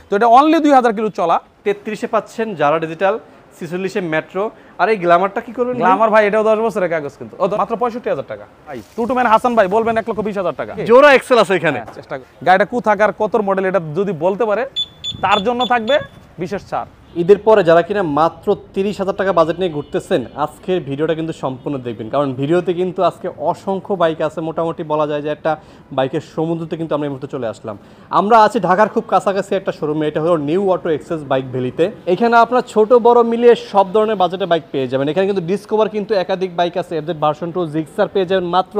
তো এটা only 2000 kilo চলা। 33-এ পাচ্ছেন যারা ডিজিটাল, 46-এ মেট্রো। আর এই গ্ল্যামারটা কি করবেন? গ্ল্যামার ভাই এটাও 10 বছরের কাগজ কিন্তু, ও মাত্র 65,000 টাকা ভাই। টুটু ম্যান হাসান ভাই বলবেন 1,20,000 টাকা। জোড়া এক্সেল আছে এখানে। চেষ্টা গাড়িটা কোথাকার কত মডেল এটা যদি বলতে পারে তার জন্য থাকবে বিশেষ ছাড়। ঈদের পরে যারা কিনা মাত্র 30,000 টাকা বাজেট নিয়ে ঘুরতেছেন, আজকের ভিডিওটা কিন্তু সম্পূর্ণ দেখবেন, কারণ ভিডিওতে কিন্তু আজকে অসংখ্য বাইক আছে। মোটামুটি বলা যায় যে একটা বাইকের সমুদ্রতে কিন্তু আমরা এই মুহূর্তে চলে আসলাম। আমরা আছি ঢাকার খুব কাছাকাছি একটা শোরুমে, এটা হলো নিউ অটো এক্সেস বাইক ভ্যালিতে। এখানে আপনার ছোট বড় মিলিয়ে সব ধরনের বাজেটে বাইক পেয়ে যাবেন। এখানে কিন্তু ডিসকভার কিন্তু একাধিক বাইক আছে, এদের ভার্সন 2 জিক্সার পেয়ে যাবেন মাত্র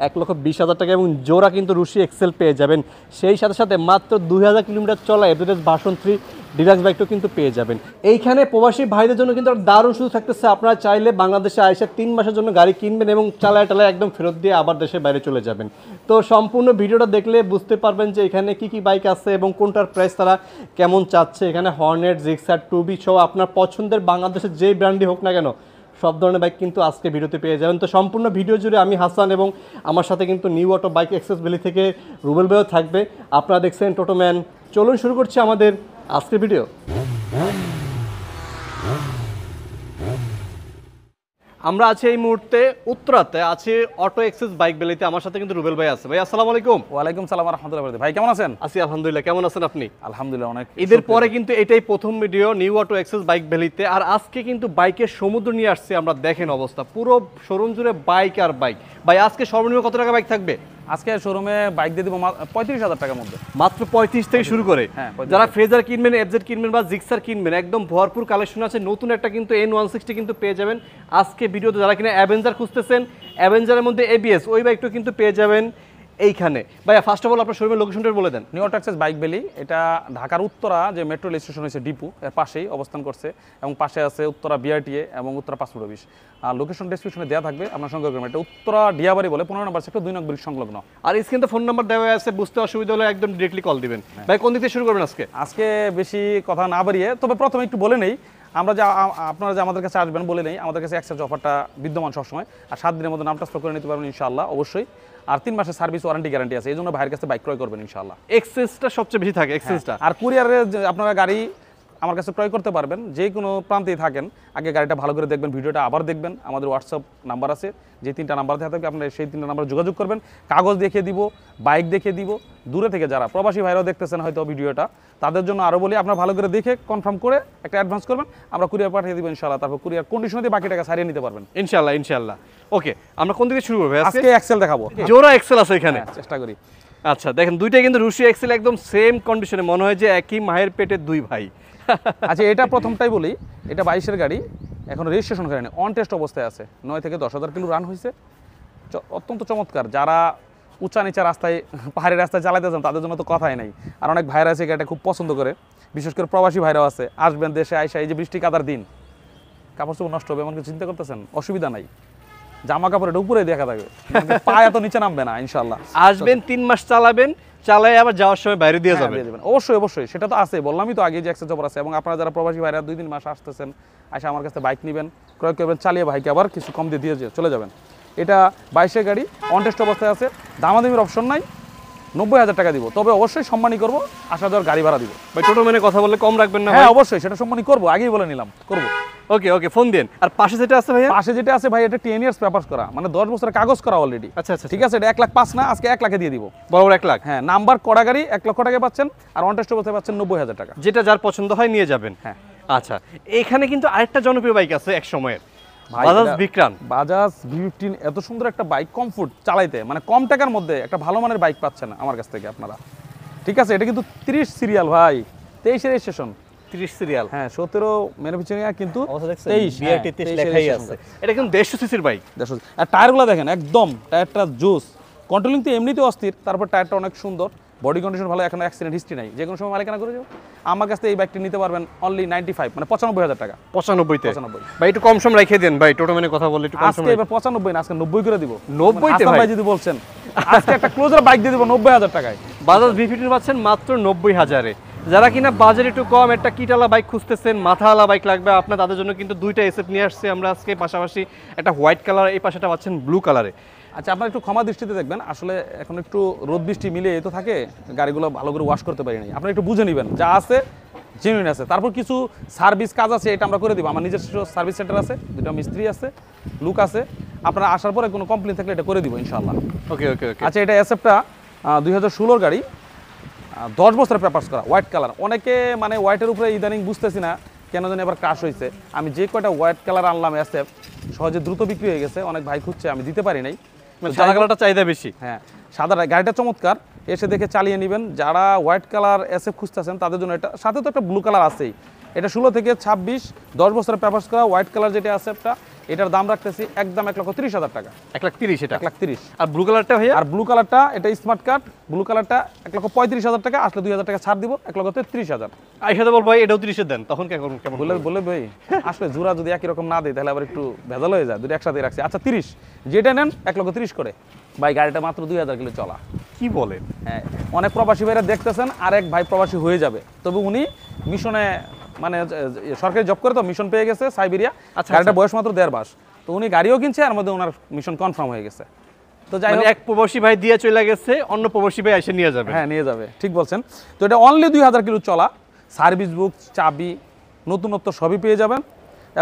1,20,000 টাকা, এবং জোড়া কিন্তু রুশি এক্সেল পেয়ে যাবেন। সেই সাথে সাথে মাত্র 2000 কিলোমিটার চলা এভারেজ ভার্সন 3 ডিলাক্স বাইকটাও কিন্তু পেয়ে যাবেন। এইখানে প্রবাসী ভাইদের জন্য কিন্তু দারুণ সুযোগ থাকতেছে। আপনারা চাইলে বাংলাদেশে আইসা 3 মাসের জন্য গাড়ি কিনবেন এবং চালায় একদম ফেরত দিয়ে আবার দেশের বাইরে চলে যাবেন। তো সম্পূর্ণ ভিডিওটা দেখলে বুঝতে পারবেন যে এখানে কি বাইক আছে এবং কোনটার প্রাইস তারা কেমন চাচ্ছে। এখানে হর্নেট, জিক্সার, টুবি সহ আপনার পছন্দের বাংলাদেশের যেই ব্র্যান্ডই হোক না কেন সব ধরনের বাইক কিন্তু আজকে ভিডিওতে পেয়ে যাবেন। তো সম্পূর্ণ ভিডিও জুড়ে আমি হাসান এবং আমার সাথে কিন্তু new auto bike access valley থেকে রুবেল ভাইও থাকবে। আপনারা দেখছেন টোটো ম্যান। চলুন শুরু করছি আমাদের আজকের ভিডিও। আমরা আছি এই মুহূর্তে উত্তরাতে, আছি অটো এক্সেস বাইক ভ্যালিতে। আমার সাথে কিন্তু রুবেল ভাই আছে। ভাই আসসালামু আলাইকুম। ওয়ালাইকুম সালাম ওয়া রাহমাতুল্লাহি। ভাই কেমন আছেন? আছি আলহামদুলিল্লাহ। কেমন আছেন আপনি? আলহামদুলিল্লাহ অনেক। ঈদের পরে কিন্তু এটাই প্রথম video new auto access bike ভ্যালিতে। আর আজকে কিন্তু বাইকের সমুদ্র নিয়ে আসছে। আমরা দেখেন অবস্থা, পুরো শোরুম জুড়ে বাইক আর বাইক। ভাই আজকে সর্বনিম্ন কত টাকা বাইক থাকবে? আজকে শোরুমে বাইক দিয়ে দিব 35,000 টাকার মধ্যে। মাত্র 35 থেকে শুরু করে। যারা ফ্রেজার কিনবেন, এফজেড কিনবেন বা জিক্সার কিনবেন, একদম ভরপুর কালেকশন আছে। নতুন একটা কিন্তু N160 কিন্তু পেয়ে যাবেন আজকে ভিডিওতে। যারা কিনা অ্যাভেঞ্জার খুঁজতেছেন, অ্যাভেঞ্জারের মধ্যে ABS ওই বাইকটাও কিন্তু পেয়ে যাবেন এইখানে। ভাইয়া ফার্স্ট অফ অল আপনার শোরুমের লোকেশনটা বলে দেন। New auto access bike valley, এটা ঢাকার উত্তরা যে মেট্রো রেল স্টেশন হয়েছে ডিপু, এর পাশেই অবস্থান করছে, এবং পাশে আছে উত্তরা BRTA এবং উত্তরা পাসপোর্ট অফিস। আর লোকেশন ডেসক্রিপশনে দেওয়া থাকবে, আপনার সঙ্গে করবেন। এটা উত্তরা ডিয়াবাড়ি বলে 15 নম্বর সেক্টর 2 নং ব্রিজ সংলগ্ন। আর স্ক্রিনে ফোন নাম্বার দেওয়া আছে, বুঝতে অসুবিধা হলে একদম ডিরেক্টলি কল দিবেন। ভাই কোন দিক থেকে শুরু করবেন আজকে? আজকে বেশি কথা না বাড়িয়ে তবে প্রথমে একটু বলে নেই, আমরা যে আপনারা যে আমাদের কাছে আসবেন বলে নেই, আমাদের কাছে এক্সচেঞ্জ অফারটা বিদ্যমান সবসময়। আর 7 দিনের মধ্যে নাম ট্রান্সফার করে নিতে পারবেন ইনশাআল্লাহ, অবশ্যই। আর 3 মাসের সার্ভিস ওয়ারেন্টি গ্যারান্টি আছে, এই জন্য ভাইয়ের কাছে বাইক ক্রয় করবেন ইনশাআল্লাহ। এক্সচেঞ্জটা সবচেয়ে বেশি থাকে, এক্সচেঞ্জটা। আর কুরিয়ারে আপনারা গাড়ি আমার কাছে ক্রয় করতে পারবেন, যে কোনো প্রান্তেই থাকেন। আগে গাড়িটা ভালো করে দেখবেন, ভিডিওটা আবার দেখবেন। আমাদের হোয়াটসঅ্যাপ নাম্বার আছে, যে 3টা নাম্বার দেওয়া থাকবে, আপনারা সেই 3টা নাম্বারে যোগাযোগ করবেন। কাগজ দেখিয়ে দিব, বাইক দেখিয়ে দিব। দূরে থেকে যারা প্রবাসী ভাইরাও দেখতেছেন হয়তো ভিডিওটা, তাদের জন্য আরও বলি, আপনারা ভালো করে দেখে কনফার্ম করে একটা অ্যাডভান্স করবেন, আমরা কুরিয়ার পাঠিয়ে দিব ইনশাআল্লাহ। তারপর কুরিয়ার কন্ডিশনে দিয়ে বাকি টাকা ছাড়িয়ে নিতে পারবেন ইনশাআল্লাহ। ইনশাআল্লাহ। ওকে, আমরা কোন দিকে শুরু করব? আজকে এক্সেল দেখাবো। জোড়া এক্সেল আছে এখানে, চেষ্টা করি। আচ্ছা দেখেন, দুইটাই কিন্তু রুশি এক্সেল, একদম সেম কন্ডিশনে, মনে হয় যে একই মায়ের পেটের দুই ভাই। আচ্ছা, এটা প্রথমটাই বলি, এটা 22-এর গাড়ি, এখন রেজিস্ট্রেশন করেনি, অন টেস্ট অবস্থায় আছে। 9 থেকে 10,000 কিলো রান হয়েছে, অত্যন্ত চমৎকার। যারা উঁচা নিচা রাস্তায়, পাহাড়ি রাস্তায় চালাতে চান তাদের জন্য তো কথাই নাই। আর অনেক ভাইরা আছে গাড়িটা খুব পছন্দ করে, বিশেষ করে প্রবাসী ভাইরাও আছে। আসবেন দেশে আইসা, এই যে বৃষ্টি কাদার দিন, কাপড় চোপড় নষ্ট হবে এমন কিছু চিন্তা করতেছেন, অসুবিধা নাই। জামা কাপড় এটা উপরে দেখা থাকবে, পায়ে এত নিচে নামবে না ইনশাআল্লাহ। আসবেন 3 মাস চালাবেন, চালাই আবার যাওয়ার সময় বাইরে দিয়ে যাবেন। অবশ্যই অবশ্যই, সেটা তো আছে, বললামই তো আগে যে এক্সচেঞ্জ অফার আছে। এবং আপনারা যারা প্রবাসী ভাইরা 2-3 মাস আসতেছেন, আসে আমার কাছে বাইক নেবেন, ক্রয় করবেন, চালিয়ে ভাইকে আবার কিছু কম দিয়ে চলে যাবেন। এটা 22-এর গাড়ি, অন টেস্ট অবস্থায় আছে, দামাদামির অপশন নাই। 90,000 টাকা দিব, তবে অবশ্যই সম্মানই করবো, আসা যাওয়ার গাড়ি ভাড়া দিব। ভাই টোটো মেনে কথা বললে কম রাখবেন না? হ্যাঁ অবশ্যই, সেটা সম্মানই করবো, আগেই বলে নিলাম, করবো। ওকে ওকে, ফোন দেন। আর পাশে যেটা আছে ভাই, পাশে যেটা আছে ভাই, এটা 10 ইয়ার্স পেপারস করা, মানে 10 বছরের কাগজ করা অলরেডি। আচ্ছা আচ্ছা, ঠিক আছে। এটা 1,05,000 না, আজকে 1 লাখে দিয়ে দিব, বরাবর 1 লাখ। হ্যাঁ, নাম্বার করা গাড়ি 1 লক্ষ টাকা পাচ্ছেন, আর অন টেস্ট অবস্থায় পাচ্ছেন 90,000 টাকা। যেটা যার পছন্দ হয় নিয়ে যাবেন। হ্যাঁ আচ্ছা, এখানে কিন্তু আরেকটা জনপ্রিয় বাইক আছে এক সময়ের, বাজাজ বিক্রান। বাজাজ V15, এত সুন্দর একটা বাইক, কমফোর্ট চালাইতে, মানে কম টাকার মধ্যে একটা ভালো মানের বাইক পাচ্ছেন আমার কাছ থেকে আপনারা। ঠিক আছে। এটা কিন্তু 30 সিরিয়াল ভাই, 23-এর রেজিস্ট্রেশন, 30 সিরিয়াল। হ্যাঁ 17 ম্যানুফ্যাকচারিং, কিন্তু 23 লেখাই আছে। এটা কিন্তু 150 সিসির বাইক। 150। আর টায়ারগুলো দেখেন, একদম টায়ারটা জোস, কন্ট্রোলিং তো এমনিতে অস্থির, তারপর টায়ারটা অনেক সুন্দর, বডি কন্ডিশন ভালো, এখনো অ্যাক্সিডেন্ট হিস্ট্রি নাই, যে কোনো সময় মালিকানা করে যাও। আমার কাছ থেকে এই বাইকটি নিতে পারবেন অনলি 95, মানে 95,000 টাকা। 95 তে? ভাই একটু কম সম রাখিয়ে দেন ভাই, টোটো মেনে কথা বললে একটু কম সম। আজকে এবার 95 না, আজকে 90 করে দিব। 90 তে ভাই যদি বলছেন, আজকে একটা ক্লোজার বাইক দিয়ে দিব 90,000 টাকায়। বাজাজ V15 পাচ্ছেন মাত্র 90,000-এ। যারা কিনা বাজেট একটু কম, একটা কিটালা বাইক খুঁজতেছেন, মাথাওয়ালা বাইক লাগবে আপনার, তাদের জন্য কিন্তু দুইটা এসএফ নিয়ে আসছে আমরা আজকে। পাশাপাশি একটা হোয়াইট কালার, এই পাশেটা পাচ্ছেন ব্লু কালারে। আচ্ছা, আপনারা একটু ক্ষমা দৃষ্টিতে দেখবেন, আসলে এখন একটু রোদ বৃষ্টি মিলিয়ে তো থাকে, গাড়িগুলো ভালো করে ওয়াশ করতে পারি নাই। আপনারা একটু বুঝে নেবেন, যা আছে জেনুইন আছে। তারপর কিছু সার্ভিস কাজ আছে, এটা আমরা করে দিব। আমার নিজস্ব সার্ভিস সেন্টার আছে, দুটো মিস্ত্রি আছে, লুক আছে। আপনারা আসার পরে কোনো কমপ্লেন থাকলে এটা করে দিব ইনশাআল্লাহ। ওকে ওকে ওকে। আচ্ছা, এটা এসএফটা 2016 গাড়ি, 10 বছরের পেপারস করা, হোয়াইট কালার। অনেকে মানে হোয়াইটের উপরে ইদানিং বুঝতেছি না কেন জানি এবার ক্রাশ হয়েছে। আমি যে কয়টা হোয়াইট কালার আনলাম এসএফ, সহজে দ্রুত বিক্রি হয়ে গেছে। অনেক ভাই খুঁজছে, আমি দিতে পারি নাই। মানে সাদা কালারটা চাহিদা বেশি। হ্যাঁ, সাদা গাড়িটা চমৎকার, এসে দেখে চালিয়ে নেবেন। যারা হোয়াইট কালার এসএফ খুঁজতেছেন তাদের জন্য এটা, সাথে তো একটা ব্লু কালার আছেই। এটা 16 থেকে 26, 10 বছরের পেপারস করা হোয়াইট কালার যেটা এসএফটা, এটার দাম রাখতেছি একদম 1,30,000 টাকা। 1,30,000 এটা। 1,30,000। আর ব্লু কালারটা ভাইয়া? আর ব্লু কালারটা এটা স্মার্ট কার্ড, ব্লু কালারটা 1,35,000 টাকা, আসলে 2,000 টাকা ছাড় দিব, 1,33,000। আইসাতে বল ভাই এটাও 30 দেন, তখন কেমন কেমন বলে বলে ভাই আসলে জোড়া যদি একই রকম না দেয় তাহলে আবার একটু ভেজাল হয়ে যায়, দুটো একসাথে রাখছি। আচ্ছা 30, যেটা নেন 1,30,000 করে। ভাই গাড়িটা মাত্র 2,000 কিলো চলা। কি বলেন? হ্যাঁ, অনেক প্রবাসী ভাইরা দেখতেছেন, আর এক ভাই প্রবাসী হয়ে যাবে, তবে উনি মিশনে মানে সরকারি জব করে তো মিশন পেয়ে গেছে সাইবেরিয়া। আচ্ছা, গাড়িটা বয়স মাত্র 1.5 মাস, তো উনি গাড়িও কিনছে, আর মধ্যে ওনার মিশন কনফার্ম হয়ে গেছে। তো যাই মানে হোক, এক প্রবাসী ভাই দিয়ে চলে গেছে, অন্য প্রবাসী ভাই এসে নিয়ে যাবে। হ্যাঁ নিয়ে যাবে, ঠিক বলছেন। তো এটা অনলি 2,000 কিলো চলা, সার্ভিস বুক, চাবি, নতুনত্ব সবই পেয়ে যাবেন,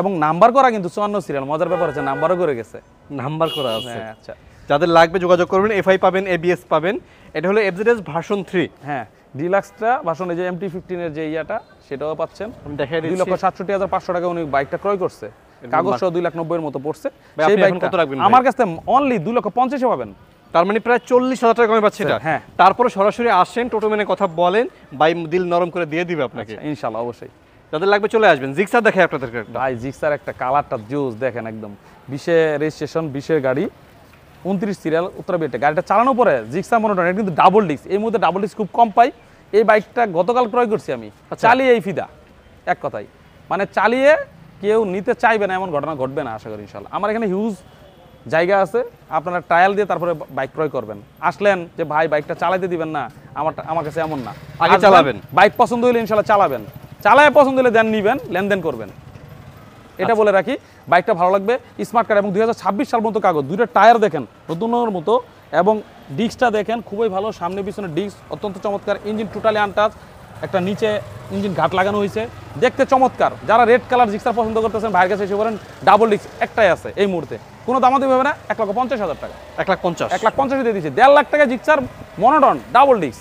এবং নাম্বার করা কিন্তু 54 সিরিয়াল। মজার ব্যাপার আছে, নাম্বারও করে গেছে। নাম্বার করা আছে। হ্যাঁ, আচ্ছা। যাদের লাগবে যোগাযোগ করবেন, এফআই পাবেন, এবিএস পাবেন। এটা হলো এফজেডএস ভার্সন 3। হ্যাঁ, ডিলাক্সটা ভার্সন, এই যে MT-15 এর যে ইয়াটা, সেটাও পাচ্ছেন। আমি দেখাই দিচ্ছি। 2,67,500 টাকা উনি বাইকটা ক্রয় করছে, কাগজ সহ 2,90,000 এর মতো পড়ছে। ভাই, সেই আপনি এখন বাইকটা কত রাখবেন ভাই? আমার কাছে অনলি 2,50,000 এ পাবেন। তার মানে প্রায় 40,000 টাকা কমে পাচ্ছে এটা। হ্যাঁ। তারপরে সরাসরি আসেন, টোটোম্যানে কথা বলেন, ভাই দিল নরম করে দিয়ে দিবে আপনাকে। ইনশাআল্লাহ, অবশ্যই। যাদের লাগবে চলে আসবেন। জিক্সার দেখাই আপনাদেরকে একটা। ভাই জিক্সার একটা কালারটা জুস দেখেন, একদম 20 রেজিস্ট্রেশন, 20 গাড়ি, 29 সিরিয়াল, উত্তরা বিটে। গাড়িটা চালানোর পরে জিক্সার মনোটন, এটা কিন্তু ডাবল ডিস্ক। এই মুহূর্তে ডাবল ডিস্ক খুব কম পাই। এই বাইকটা গতকাল ক্রয় করছি আমি, চালিয়ে এই ফিদা, এক কথাই মানে চালিয়ে কেউ নিতে চাইবে না এমন ঘটনা ঘটবে না আশা করি ইনশাআল্লাহ। আমার এখানে হিউজ জায়গা আছে, আপনারা ট্রায়াল দিয়ে তারপরে বাইক ক্রয় করবেন। আসলেন যে ভাই বাইকটা চালাতে দিবেন না, আমার কাছে এমন না। আগে চালাবেন, বাইক পছন্দ হলে ইনশাআল্লাহ চালাবেন, চালায় পছন্দ হলে দেন নিবেন, লেনদেন করবেন। এটা বলে রাখি, বাইকটা ভালো লাগবে, স্মার্ট কার্ড, এবং 2026 সাল মতো কাগজ। দুইটা টায়ার দেখেন নতুনের মতো, এবং ডিস্কটা দেখেন খুবই ভালো, সামনে পিছনে ডিস্ক অত্যন্ত চমৎকার। ইঞ্জিন টোটালি আনটাচ, একটা নিচে ইঞ্জিন ঘাট লাগানো হয়েছে, দেখতে চমৎকার। যারা রেড কালার জিক্সার পছন্দ করতেছেন ভাইয়ের কাছে এসে বলেন, ডাবল ডিস্ক একটাই আছে এই মুহূর্তে, কোনো দামাদামি হবে না। 1,50,000 টাকা, 1,50,000 1,50,000 দিয়ে দিচ্ছে। 1.5 লাখ টাকা জিক্সার মনোটন ডাবল ডিস্ক।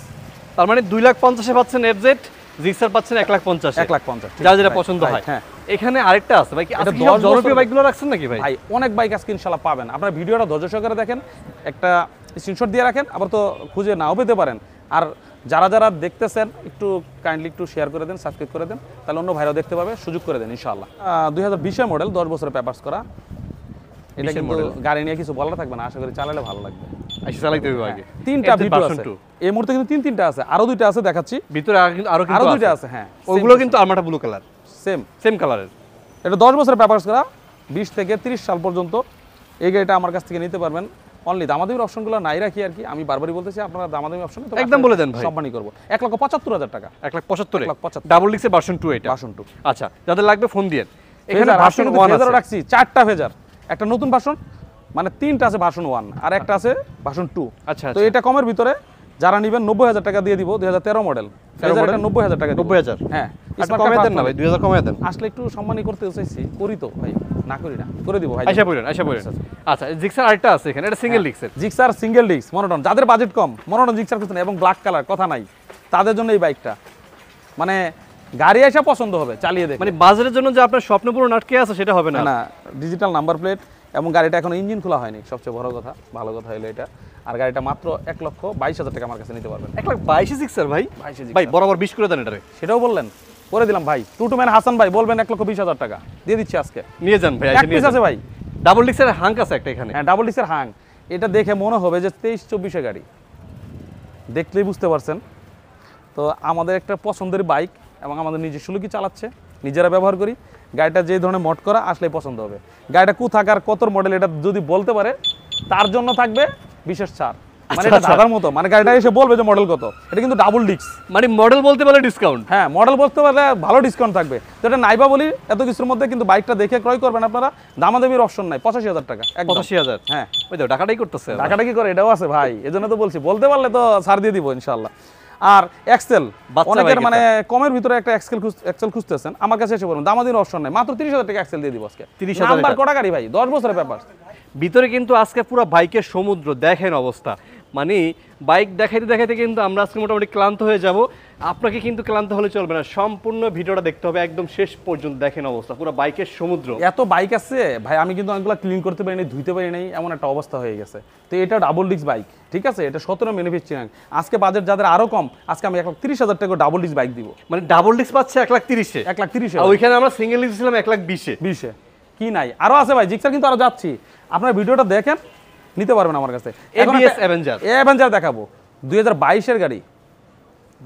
তার মানে 2,50,000 পাচ্ছেন এফজেড, জিক্সার পাচ্ছেন 1,50,000। 1,50,000, যার যেটা পছন্দ হয়। হ্যাঁ, এখানে আরেকটা আছে ভাই, কি এটা আজকে 10 জনপ্রিয় বছর- বাইকগুলো রাখছেন নাকি ভাই? ভাই অনেক বাইক আজকে ইনশাআল্লাহ পাবেন। আপনার ভিডিওটা ধৈর্য সহকারে দেখেন, একটা স্ক্রিনশট দিয়ে রাখেন, আবার তো খুঁজে নাও পেতে পারেন। আর যারা যারা দেখতেছেন একটু কাইন্ডলি একটু শেয়ার করে দেন, সাবস্ক্রাইব করে দেন, তাহলে অন্য ভাইরাও দেখতে পাবে, সুযোগ করে দেন ইনশাআল্লাহ। 2020 মডেল, 10 বছরের পেপারস করা। এটা 20 কিন্তু মডেল। গাড়ি নিয়ে কিছু বলার থাকবে না, আশা করি চালালে ভালো লাগবে। আইসা চালাইতে হবে আগে। 3টা FZ ভিডিও version আছে 2 এই মুহূর্তে, কিন্তু 3টা আছে, আরো 2টা আছে দেখাচ্ছি। ভিতরে আরো আরো 2টা আছে, হ্যাঁ, ওগুলো কিন্তু আরমাটা ব্লু কালার, সেম সেম কালারের। এটা 10 বছরের পেপারস করা, 20 থেকে 30 সাল পর্যন্ত। এই গাড়িটা আমার কাছ থেকে নিতে পারবেন। অনলি দামাদামির অপশনগুলো নাই রাখি আর কি, আমি বারবারই বলতেছি, আপনারা দামাদামি অপশন একদম বলে দেন ভাই। সম্মানই করবো। 1,75,000 টাকা, 1,75,000 1,75,000 ডাবল ডিক্সের ভার্সন 2 এটা। ভার্সন 2। আচ্ছা, যাদের লাগবে ফোন দিয়ে। এখানে ফেজার ভার্সন 1 আছে। রাখছি 4টা ফেজার, একটা নতুন ভার্সন, মানে 3টা আছে ভার্সন 1, আর একটা আছে ভার্সন 2। আচ্ছা, তো এটা কমের ভিতরে যারা নেবেন 90,000 টাকা দিয়ে দিব। 2013 মডেল, ফেজার এটা 90,000 টাকা দিব। 90,000? হ্যাঁ, একটু কমায় দেন না ভাই, 2,000 কমায় দেন। আসলে একটু সম্মানই করতে চাইছি, করি তো ভাই, না করি না, করে দিব ভাই। আইসা পড়েন। আচ্ছা, জিক্সার আরেকটা আছে এখানে, এটা সিঙ্গেল ডিক্সের। জিক্সার সিঙ্গেল ডিস্ক মনোটন, যাদের বাজেট কম, মনোটন জিক্সার খুঁজছেন এবং ব্ল্যাক কালার, কথা নাই, তাদের জন্য এই বাইকটা মানে গাড়ি এসে পছন্দ হবে, চালিয়ে দেখে। মানে বাজারের জন্য যে আপনার স্বপ্ন পূরণ আটকে আছে সেটা হবে না। না, ডিজিটাল নাম্বার প্লেট, এবং গাড়িটা এখন ইঞ্জিন খোলা হয়নি, সবচেয়ে বড় কথা, ভালো কথা হলো এটা। আর গাড়িটা মাত্র 1,22,000 টাকা আমার কাছে নিতে পারবেন। 1,22,000 জিক্সার ভাই? 22,000 ভাই বরাবর 20 করে দেন এটারে। সেটাও বললেন, করে দিলাম ভাই। টু ম্যান হাসান ভাই বলবেন 1,20,000 টাকা দিয়ে দিচ্ছি আজকে। নিয়ে যান ভাই, এক এসে নিয়ে পিস যান। আছে ভাই, ডাবল ডিক্সের হাঙ্ক আছে একটা এখানে। হ্যাঁ, ডাবল ডিস্কের হাং। এটা দেখে মনে হবে যে 23-24 গাড়ি, দেখলেই বুঝতে পারছেন। তো আমাদের একটা পছন্দের বাইক, এবং আমাদের নিজস্ব লোকই চালাচ্ছে, নিজেরা ব্যবহার করি। গাড়িটা যে ধরনের মড করা আসলেই পছন্দ হবে। গাড়িটা কোথাকার কত মডেল এটা যদি বলতে পারে, তার জন্য থাকবে বিশেষ ছাড়। মানে এটা দাদার মতো, মানে গাড়িটা এসে বলবে যে মডেল কত, এটা কিন্তু ডাবল ডিস্ক। মানে মডেল বলতে পারলে ডিসকাউন্ট? হ্যাঁ, মডেল বলতে পারলে ভালো ডিসকাউন্ট থাকবে। তো এটা নাইবা বলি এত কিছুর মধ্যে, কিন্তু বাইকটা দেখে ক্রয় করবেন আপনারা, দামাদামির অপশন নাই। 85,000 টাকা, 85,000। হ্যাঁ, ওই তো টাকাটাই করতেছে। টাকাটা কি করে, এটাও আছে ভাই, এজন্য তো বলছি, বলতে পারলে তো ছাড় দিয়ে দিব ইনশাআল্লাহ। আর এক্সেল, অনেকের মানে কমের ভিতরে একটা এক্সেল খুঁজতেছেন, আমার কাছে এসে বলুন, দামাদামির অপশন নাই, মাত্র 30,000 টাকা এক্সেল দিয়ে দিব আজকে। 30,000 নাম্বার কটা গাড়ি ভাই, 10 বছরের ব্যাপার। ভিতরে কিন্তু আজকে পুরো বাইকের সমুদ্র, দেখেন অবস্থা। মানে বাইক দেখাইতে দেখাইতে কিন্তু আমরা আজকে মোটামুটি ক্লান্ত হয়ে যাব। আপনাকে কিন্তু ক্লান্ত হলে চলবে না, সম্পূর্ণ ভিডিওটা দেখতে হবে একদম শেষ পর্যন্ত। দেখেন অবস্থা, পুরো বাইকের সমুদ্র। এত বাইক আছে ভাই, আমি কিন্তু অনেকগুলো ক্লিন করতে পারিনি, ধুইতে পারি নাই, এমন একটা অবস্থা হয়ে গেছে। তো এটা ডাবল ডিস্ক বাইক, ঠিক আছে, এটা 17 ম্যানুফ্যাকচারিং। আজকে বাজেট যাদের আরো কম, আজকে আমি 1,30,000 টাকা ডাবল ডিস্ক বাইক দিব। মানে ডাবল ডিস্ক পাচ্ছে 1,30,000-এ, 1,30,000। আর ওইখানে আমরা সিঙ্গেল ডিস্ক ছিলাম 1,20,000-এ। 20-এ কি নাই, আরো আছে ভাই, জিক্সার কিন্তু আরো যাচ্ছি। আপনার ভিডিওটা দেখেন, নিতে পারবেন আমার কাছে। ABS অ্যাভেঞ্জার, অ্যাভেঞ্জার দেখাবো, 2022 এর গাড়ি,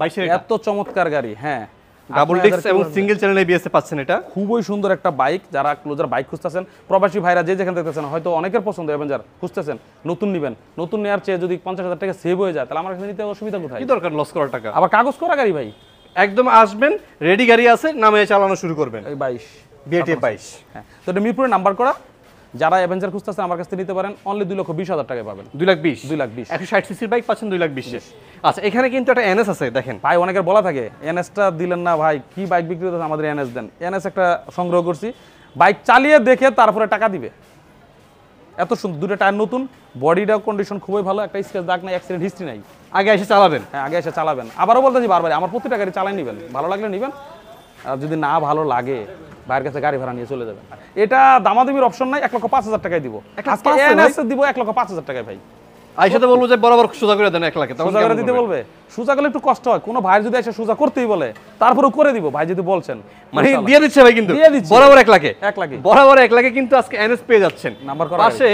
22-এর এত চমৎকার গাড়ি। হ্যাঁ, ডাবল ডিস্ক এবং সিঙ্গেল চ্যানেল ABS এ পাচ্ছেন। এটা খুবই সুন্দর একটা বাইক। যারা ক্লোজার বাইক খুঁজতেছেন, প্রবাসী ভাইরা যে যেখানে দেখতেছেন, হয়তো অনেকের পছন্দ অ্যাভেঞ্জার খুঁজতেছেন, নতুন নেবেন, নতুন নেওয়ার চেয়ে যদি 50,000 টাকা সেভ হয়ে যায়, তাহলে আমার কাছে নিতে অসুবিধা কোথায়? কি দরকার লস করার টাকা? আবার কাগজ করা গাড়ি ভাই, একদম আসবেন, রেডি গাড়ি আছে, নামে চালানো শুরু করবেন। এই 22 বিএটি 22। হ্যাঁ, তো এটা মিরপুরে নাম্বার করা। যারা অ্যাভেঞ্জার খুঁজতেছেন আমার কাছ থেকে নিতে পারেন, অনলি 2,20,000 টাকায় পাবেন। 2,20,000, 2,20,000 160 সিসির বাইক পাচ্ছেন 2,20,000-এ। আচ্ছা, এখানে কিন্তু একটা এনএস আছে, দেখেন ভাই, অনেকের বলা থাকে এনএসটা দিলেন না ভাই, কি বাইক বিক্রি হচ্ছে, আমাদের এনএস দেন। এনএস একটা সংগ্রহ করছি, বাইক চালিয়ে দেখে তারপরে টাকা দিবে। এত সুন্দর, দুটো টায়ার নতুন, বডিটাও কন্ডিশন খুবই ভালো, একটা স্ক্র্যাচ দাগ নাই, অ্যাক্সিডেন্ট হিস্ট্রি নাই। আগে এসে চালাবেন। হ্যাঁ, আগে এসে চালাবেন। আবারও বলতেছি বারবার, আমার প্রতিটা গাড়ি চালাই নেবেন, ভালো লাগলে নেবেন, আর যদি না ভালো লাগে ভাইয়ের কাছে গাড়ি ভাড়া নিয়ে চলে যাবেন। এটা দামাদামির অপশন নাই, 1,05,000 টাকায় দিব। আজকে এনএস দিব 1,05,000 টাকায় ভাই। আইসাতে বলবো যে বরাবর সোজা করে দেন 1,00,000-এ, তখন সোজা করে দিতে বলবে? সোজা করলে একটু কষ্ট হয়, কোনো ভাই যদি এসে সোজা করতেই বলে, তারপরেও করে দিব ভাই, যদি বলছেন। মানে দিয়ে দিচ্ছে ভাই, কিন্তু দিয়ে দিচ্ছে বরাবর 1,00,000-এ, 1,00,000 বরাবর 1,00,000-এ কিন্তু আজকে এনএস পেয়ে যাচ্ছেন। নাম্বার করা পাশে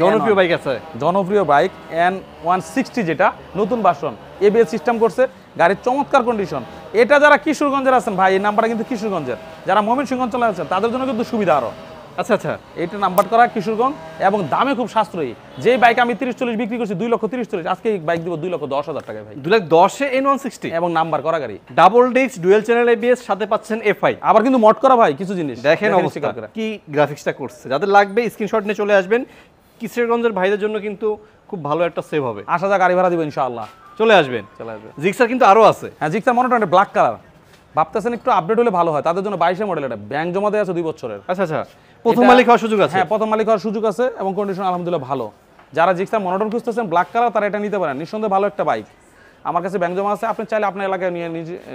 জনপ্রিয় বাইক আছে, জনপ্রিয় বাইক N160, যেটা নতুন ভার্সন, এবিএস সিস্টেম করছে, গাড়ির চমৎকার কন্ডিশন। এটা যারা কিশোরগঞ্জের আছেন ভাই, এই নাম্বারটা কিন্তু কিশোরগঞ্জের, যারা ময়মনসিংহ অঞ্চলে আছেন তাদের জন্য কিন্তু সুবিধা আরো। আচ্ছা আচ্ছা, এটা নাম্বার করা কিশোরগঞ্জ, এবং দামে খুব সাশ্রয়ী। যে বাইক আমি 30-40 বিক্রি করছি 2,30,000, আজকে এই বাইক দিব 2,10,000 টাকায় ভাই। 2,10,000-এ N160 এবং নাম্বার করা গাড়ি, double disc dual channel ABS, সাথে পাচ্ছেন FI। আবার কিন্তু মড করা ভাই কিছু জিনিস, দেখেন অবস্থা, কি গ্রাফিক্সটা করছে। যাদের লাগবে স্ক্রিনশট নিয়ে চলে আসবেন। কিশোরগঞ্জের ভাইদের জন্য কিন্তু খুব ভালো একটা সেভ হবে। আসা যা গাড়ি ভাড়া দিব ইনশাআল্লাহ, চলে আসবেন। জিক্সার কিন্তু আরো আছে। হ্যাঁ, জিক্সার মনোটন ব্ল্যাক কালার, ভাবতেছেন একটু আপডেট হলে ভালো হয়, তাদের জন্য 22 মডেল। এটা ব্যাংক জমা দেওয়া আছে 2 বছরের। আচ্ছা আচ্ছা, প্রথম মালিক হওয়ার সুযোগ আছে? হ্যাঁ, প্রথম মালিক হওয়ার সুযোগ আছে, এবং কন্ডিশন আলহামদুলিল্লাহ ভালো। যারা জিক্সার মনোটন খুঁজতেছেন ব্ল্যাক কালার, তারা এটা নিতে পারেন, নিঃসন্দেহে ভালো একটা বাইক। আমার কাছে ব্যাংক জমা আছে, আপনি চাইলে আপনার এলাকায় নিয়ে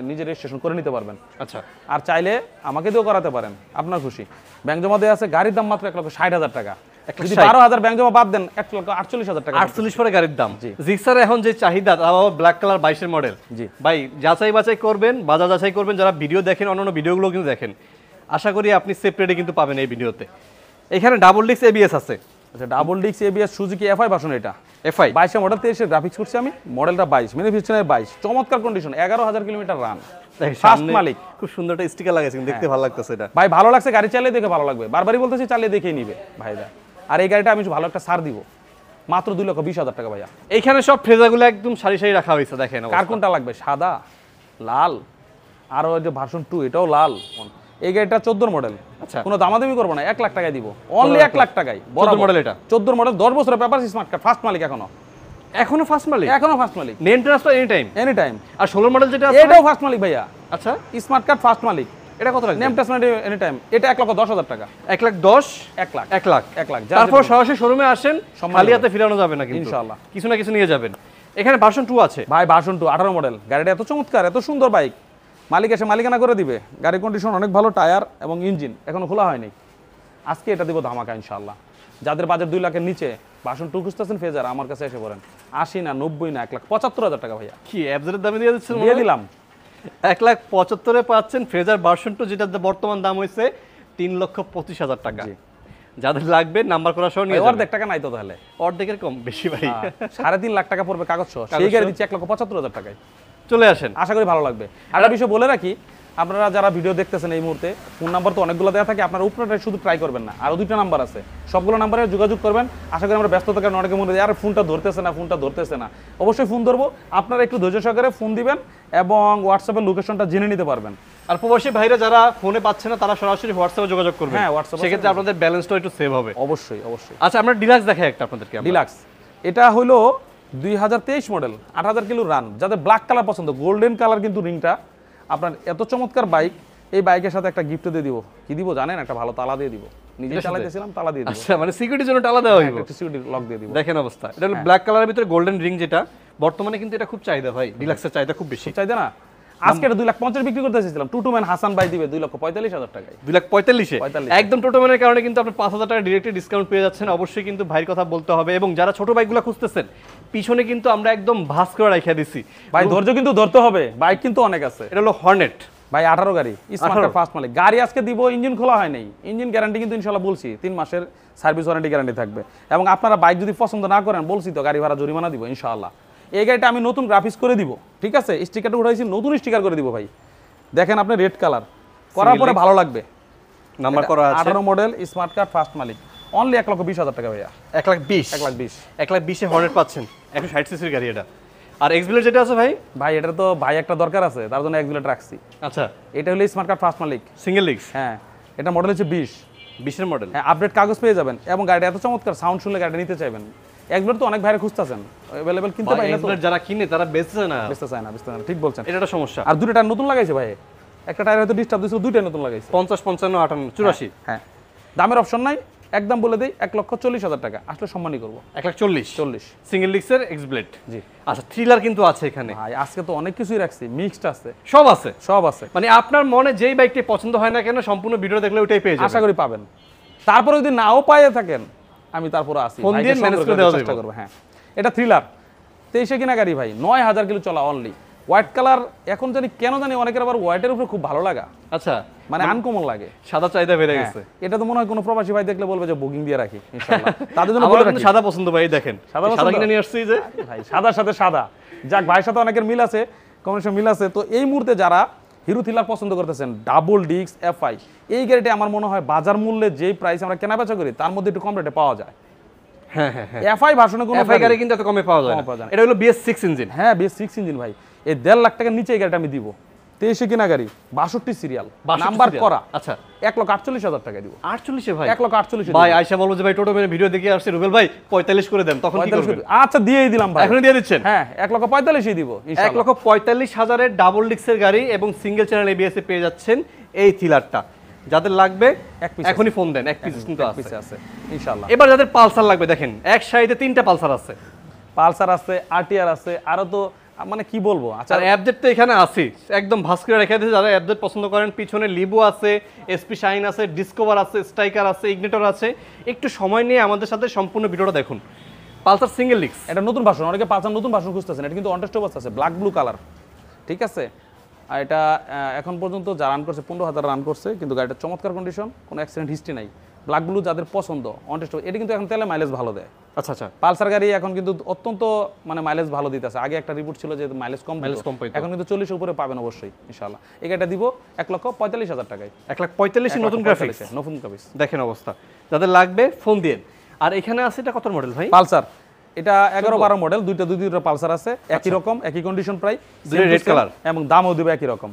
নিজে রেজিস্ট্রেশন করে নিতে পারবেন। আচ্ছা, আর চাইলে আমাকে দিয়েও করাতে পারেন, আপনার খুশি। ব্যাংক জমা দেওয়া আছে, গাড়ির দাম মাত্র 1,60,000 টাকা। যদি 12,000 ব্যাংক জমা বাদ দেন, 1,48,000 টাকা। 48 পরে গাড়ির দাম। জিক্সার এখন যে চাহিদা, তাও ব্ল্যাক কালার 22-এর মডেল। জি ভাই, যাচাই বাছাই করবেন, বাজার যাচাই করবেন। যারা ভিডিও দেখেন, অন্যান্য ভিডিওগুলো কিন্তু দেখেন, আশা করি আপনি সেপারেটে কিন্তু পাবেন এই ভিডিওতে। এখানে ডাবল ডিস্ক ABS আছে। আচ্ছা, double disc ABS Suzuki FI version, এটা FI 22 মডেল, 23 গ্রাফিক্স করছি আমি, মডেলটা 22, ম্যানুফ্যাকচারিং 22, চমৎকার কন্ডিশন, 11,000 কিলোমিটার রান, ফার্স্ট মালিক। খুব সুন্দর একটা স্টিকার লাগাইছে, দেখতে ভালো লাগতেছে। এটা ভাই ভালো লাগছে, গাড়ি চালিয়ে দেখে ভালো লাগবে, বারবারই বলতেছি চালিয়ে দেখেই নিবে ভাইরা। আর এই গাড়িটা আমি ভালো একটা ছাড় দিব, মাত্র 2,20,000 টাকা ভাইয়া। এইখানে সব ফ্রেজারগুলো একদম সারি সারি রাখা হয়েছে, দেখেন। কার কোনটা লাগবে, সাদা, লাল, আর ওই যে ভার্সন 2, এটাও লাল। এই গাড়িটা 14 মডেল। আচ্ছা, কোনো দামাদামি করবো না, 1,00,000 টাকায় দিব, অনলি 1,00,000 টাকায়। 14 মডেল, এটা 14 মডেল, 10 বছরের পেপার, স্মার্ট কার্ড, ফার্স্ট মালিক। এখনো ফার্স্ট মালিক? এখনো ফার্স্ট মালিক, name transfer any time. Any time. আর 16 মডেল যেটা আছে, এটাও ফার্স্ট মালিক ভাইয়া। আচ্ছা, স্মার্ট কার্ড, ফার্স্ট মালিক। এটা কত লাগবে? Name transfer any time. এটা 1,10,000 টাকা। 1,10,000, 1,00,000। তারপর সরাসরি শোরুমে আসেন, খালি হাতে ফিরানো যাবে না কিন্তু, ইনশাআল্লাহ কিছু না কিছু নিয়ে যাবেন। এখানে ভার্সন 2 আছে ভাই, ভার্সন 2 18 মডেল। গাড়িটা এত চমৎকার, এত সুন্দর বাইক, মালিক এসে মালিকানা করে দিবে। গাড়ির কন্ডিশন অনেক ভালো, টায়ার এবং ইঞ্জিন এখনো খোলা হয়নি। আজকে এটা দিব ধামাকা ইনশাআল্লাহ। যাদের বাজেট 2 লাখের নিচে ভার্সন 2 খুঁজতেছেন, ফেজার আমার কাছে এসে পড়েন। 80 না, 90 না, 1,75,000 টাকা ভাইয়া। কি অ্যাবজের দামে দিয়ে দিচ্ছেন? দিয়ে দিলাম। 1,75,000-এ পাচ্ছেন ফ্রেজার ভার্সন 2, যেটার বর্তমান দাম হয়েছে 3,25,000 টাকা। যাদের লাগবে নাম্বার করা সহ নিয়ে যাবেন। অর্ধেক টাকা নাই তো, তাহলে অর্ধেকের কম বেশি ভাই। 3.5 লাখ টাকা পড়বে কাগজ সহ, সেই গাড়ি দিচ্ছি 1,75,000 টাকায়। চলে আসেন, আশা করি ভালো লাগবে। আর একটা বিষয় বলে রাখি, আপনারা যারা ভিডিও দেখতেছেন এই মুহূর্তে ফোন নাম্বার তো অনেকগুলো দেওয়া থাকে, আপনারা উপরেটা শুধু ট্রাই করবেন না, আরও 2টা নাম্বার আছে, সবগুলো নাম্বারে যোগাযোগ করবেন। আশা করি আমরা ব্যস্ততার কারণে অনেকে মনে হয় আর ফোনটা ধরতেছে না, অবশ্যই ফোন ধরবো। আপনারা একটু ধৈর্য সহকারে ফোন দিবেন এবং হোয়াটসঅ্যাপের লোকেশনটা জেনে নিতে পারবেন। আর প্রবাসী ভাইরা যারা ফোনে পাচ্ছে না তারা সরাসরি হোয়াটসঅ্যাপে যোগাযোগ করবে। হ্যাঁ, হোয়াটসঅ্যাপে সেক্ষেত্রে আপনাদের ব্যালেন্সটা একটু সেভ হবে। অবশ্যই। আচ্ছা, আমরা ডিলাক্স দেখাই একটা আপনাদেরকে। ডিলাক্স এটা হলো 2023 মডেল, 8000 কিলো রান, যাদের ব্ল্যাক কালার পছন্দ, গোল্ডেন কালার কিন্তু রিংটা আপনার, এত চমৎকার বাইক। এই বাইকের সাথে একটা গিফট দিয়ে দিব। কি দিব জানেন? একটা ভালো তালা দিয়ে দিব। নিজে চালাইতেছিলাম, তালা দিয়ে দিব। আচ্ছা, মানে সিকিউরিটির জন্য তালা দেওয়া হইব, সিকিউরিটি লক দিয়ে দিব। দেখেন অবস্থা। এটা হলো ব্ল্যাক কালারের ভিতরে গোল্ডেন রিং, যেটা বর্তমানে কিন্তু এটা খুব চাহিদা ভাই, ডিলাক্সের চাহিদা খুব বেশি। চাইতে না, আজকে এটা 2,50,000 বিক্রি করতে এসেছিলাম, টুটু ম্যান হাসান ভাই দিবে 2,45,000 টাকায়। 2,45,000 একদম টোটো ম্যানের কারণে কিন্তু আপনি 5,000 টাকা ডিরেক্টলি ডিসকাউন্ট পেয়ে যাচ্ছেন। অবশ্যই কিন্তু ভাইয়ের কথা বলতে হবে। এবং যারা ছোট বাইকগুলো খুঁজতেছেন, পিছনে কিন্তু আমরা একদম ভাস করে রাখা দিছি ভাই, ধৈর্য কিন্তু ধরতে হবে, বাইক কিন্তু অনেক আছে। এটা হলো হর্নেট ভাই, 18 গাড়ি, স্মার্ট কার্ড ফার্স্ট মালিক। গাড়ি আজকে দিব, ইঞ্জিন খোলা হয় নাই, ইঞ্জিন গ্যারান্টি কিন্তু ইনশাআল্লাহ বলছি 3 মাসের সার্ভিস ওয়ারেন্টি গ্যারান্টি থাকবে। এবং আপনারা বাইক যদি পছন্দ না করেন, বলছি তো গাড়ি ভাড়া জরিমানা দিব ইনশাআল্লাহ। এই গাড়িটা আমি নতুন গ্রাফিক্স করে দিব, ঠিক আছে? স্টিকারটা উঠাইছি, নতুন স্টিকার করে দিব ভাই। দেখেন আপনি রেড কালার করার পরে ভালো লাগবে। নাম্বার করা আছে, 18 মডেল, স্মার্ট কার্ড ফার্স্ট মালিক, অনলি 1,20,000 টাকা ভাইয়া। 1,20,000 1,20,000 হর্নেট পাচ্ছেন, 160 সিসির গাড়ি এটা। আর এক্সবিলেট যেটা আছে ভাই এটা তো ভাই একটা দরকার আছে, তার জন্য এক্সবিলেট রাখছি। আচ্ছা, এটা হলো স্মার্ট কার্ড ফার্স্ট মালিক, সিঙ্গেল ডিস্ক। হ্যাঁ, এটা মডেল হচ্ছে 20 মডেল। হ্যাঁ, আপডেট কাগজ পেয়ে যাবেন। এবং গাড়িটা এত চমৎকার, সাউন্ড শুনলে গাড়িটা নিতে চাইবেন। এক্সবিলেট তো অনেক ভাইরা খুঁজতেছেন, अवेलेबल কিনতে পাই না তো। যারা কিনে তারা বেচতে চায় না, ঠিক বলছেন, এটা একটা সমস্যা। আর দুটো টায়ার নতুন লাগাইছে ভাই, একটা টায়ার হয়তো ডিস্টার্ব দিয়েছিল, দুইটা নতুন লাগাইছে। 50, 55, 58, 84। হ্যাঁ, দামের অপশন নাই, একদম বলে দেই 1,40,000 টাকা, আসলে সম্মানই করবো। 1,40,000 সিঙ্গেল ডিস্কের এক্সবিলেট। জি। আচ্ছা, থ্রিলার কিন্তু আছে এখানে ভাই, আজকে তো অনেক কিছুই রাখছি, মিক্সড আছে, সব আছে। মানে আপনার মনে যেই বাইকটি পছন্দ হয় না কেন, সম্পূর্ণ ভিডিও দেখলে ওইটাই পেয়ে যাবেন, আশা করি পাবেন। তারপরে যদি নাও পাইয়ে থাকেন, আমি তারপরে আসি, ফোন দিয়ে ম্যানেজ করে দেওয়ার চেষ্টা করব। হ্যাঁ, এটা থ্রিলার, 23 কিনা গাড়ি ভাই, 9,000 কিলো চলা অনলি। হোয়াইট কালার, এখন কেন জানি অনেকের আবার হোয়াইটের উপরে খুব ভালো লাগা। আচ্ছা, মানে আনকমন লাগে, সাদা চাহিদা বেড়ে গেছে। এটা তো মনে হয় কোনো প্রবাসী ভাই দেখলে বলবে যে বুকিং দিয়ে রাখি ইনশাআল্লাহ। তাদের জন্য বলে রাখি, সাদা পছন্দ ভাই, দেখেন সাদা কিনে নিয়ে আসছি যে ভাই, সাদার সাথে সাদা। যাক, ভাইয়ের সাথে অনেকের মিল আছে, কমিশন মিল আছে। তো এই মুহূর্তে যারা হিরো থ্রিলার পছন্দ করতেছেন, ডাবল ডিস্ক এফআই, এই গাড়িটা আমার মনে হয় বাজার মূল্যে যেই প্রাইস আমরা কেনাবেচা করি তার মধ্যে একটু কম রেটে পাওয়া যায়। হ্যাঁ, এফআই ভার্সনে কোনো এফআই গাড়ি কিন্তু এত কমে পাওয়া যায় না। এটা হলো BS6 ইঞ্জিন। হ্যাঁ, BS6 ইঞ্জিন ভাই, এই 1.5 লাখ টাকার নিচে এই গাড়িটা আমি দিব। 23 কিনা গাড়ি, 62 সিরিয়াল, নাম্বার করা। আচ্ছা, 1,48,000 টাকা দিব। 48 ভাই, 1,48,000 ভাই। আয়শা বলবো যে ভাই টোটো মেরে ভিডিও দেখে আসছে, রুবেল ভাই 45 করে দেন, তখন কি করবেন? আচ্ছা, দিয়েই দিলাম ভাই, এখনই দিয়ে দিচ্ছেন। হ্যাঁ, 1,45,000 দিব ইনশাআল্লাহ। 1,45,000 এর ডাবল ডিস্কের গাড়ি এবং সিঙ্গেল চ্যানেল ABS এ পেয়ে যাচ্ছেন এই থ্রিলারটা। যাদের লাগবে এখনই ফোন দেন, এক পিস কিন্তু আছে ইনশাআল্লাহ। এবার যাদের পালসার লাগবে, দেখেন এক সাইডে 3টা পালসার আছে, পালসার আছে, আরটিআর আছে, আরো তো মানে কি বলবো। আচ্ছা, আর অ্যাপডেট তো এখানে আছে, একদম ভাস করে রেখে দিয়েছে। যারা অ্যাপডেট পছন্দ করেন, পিছনে লিবো আছে, এসপি শাইন আছে, ডিসকভার আছে, স্ট্রাইকার আছে, ইগনিটর আছে। একটু সময় নিয়ে আমাদের সাথে সম্পূর্ণ ভিডিওটা দেখুন। পালসার সিঙ্গেল ডিস্ক, এটা নতুন ভার্সন, অনেকে পালসার নতুন ভার্সন খুঁজতেছেন। এটা কিন্তু অনটেস্ট অবস্থা আছে, ব্ল্যাক ব্লু কালার, ঠিক আছে? আর এটা এখন পর্যন্ত যা রান করছে 15,000 রান করছে, কিন্তু গাড়িটা চমৎকার কন্ডিশন, কোনো অ্যাক্সিডেন্ট হিস্ট্রি নাই। ব্ল্যাক ব্লু যাদের পছন্দ, অনটেস্ট, এটা কিন্তু এখন তেলে মাইলেজ ভালো দেয়। আচ্ছা আচ্ছা, পালসার গাড়ি এখন কিন্তু অত্যন্ত মানে মাইলেজ ভালো দিতেছে। আগে একটা রিপোর্ট ছিল যে মাইলেজ কম, এখন কিন্তু 40 উপরে পাবেন অবশ্যই ইনশাআল্লাহ। এই গাড়িটা দিব 1,45,000 টাকায়। 1,45,000 নতুন গ্রাফিক্স, নতুন গ্রাফিক্স, দেখেন অবস্থা। যাদের লাগবে ফোন দিন। আর এখানে আছে, এটা কত মডেল ভাই? পালসার, এটা 11-12 মডেল, দুইটা পালসার আছে, একই রকম, একই কন্ডিশন, প্রায় রেড কালার, এবং দামও দিব একই রকম।